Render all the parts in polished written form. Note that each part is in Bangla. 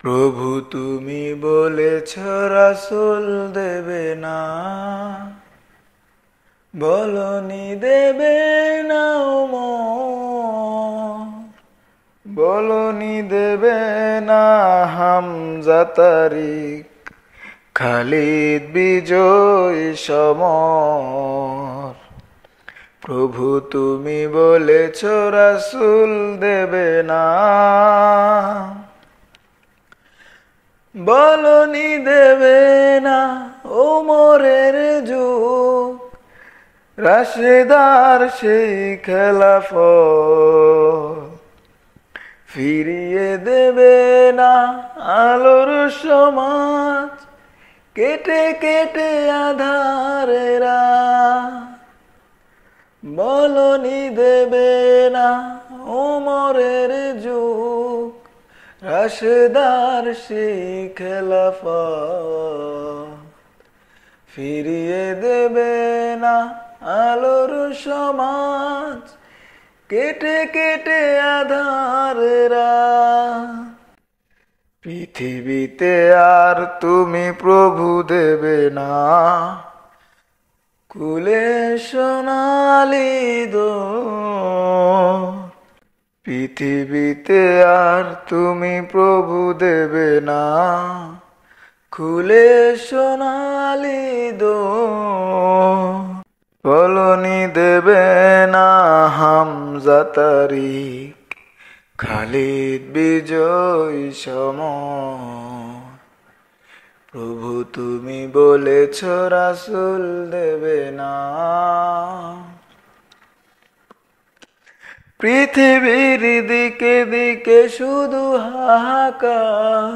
প্রভু তুমি বলেছ রাসূল দেবে না, বলনি দেবে না ওমর, বলনি দেবে না হামজা তারিক, খালিদ বিজয় সমর। প্রভু তুমি বলেছ রাসূল দেবে না, বলনি দেবে না ওমরের যুগ, রাশেদার সেই খেলাফত। ফিরিয়ে দেবে না আলোর সমাজ, কেটে কেটে আঁধারেরা, বলনি দেবে না ওমরের যুগ, রাশেদার সেই খেলাফত। ফিরিয়ে দেবে না আলোর সমাজ, কেটে কেটে আঁধারেরা। পৃথিবীতে আর তুমি প্রভু দেবে না, কুলে সোনালি দোর। পৃথিবীতে আর তুমি প্রভু দেবে না, খুলে সোনালি দোর। বলনি দেবে না হামজা তারিক, খালিদ বিজয় সমর। প্রভু তুমি বলেছ রাসূল দেবে না। পৃথিবীর দিকে দিকে শুধু হাহাকার,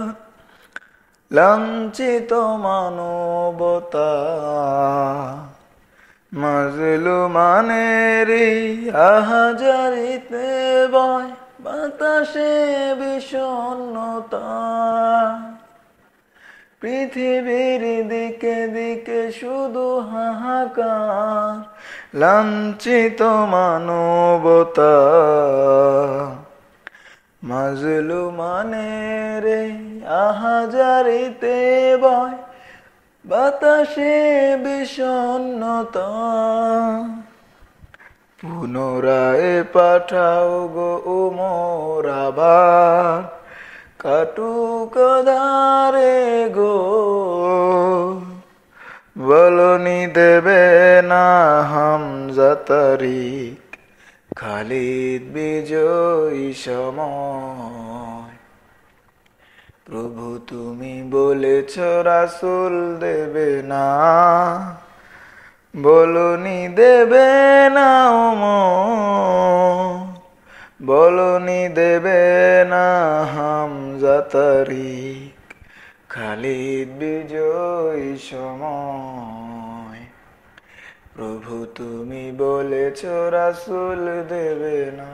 লাঞ্ছিত মানবতা, মাজলুমানেরই আহাজারিতে বয় বাতাসে বিষণ্ণতা। পৃথিবীর দিকে দিকে শুধু হাহাকার, লাঞ্ছিত মানবতা, মাজলুমানের আহাজারিতে বয় বাতাসে বিষণ্ণতা। পুনরায় পাঠাও গো ওমর আবার, কাটুক ধারে গো, বলনি দেবে না হামজা তারিক, খালিদ বিজয় সমর। প্রভু তুমি বলেছ রাসূল দেবে না, বলনি দেবে না ওমর, বলনি দেবে না হামজা তারিক, খালিদ বিজয় সমর। প্রভু তুমি বলেছ রাসূল দেবে না।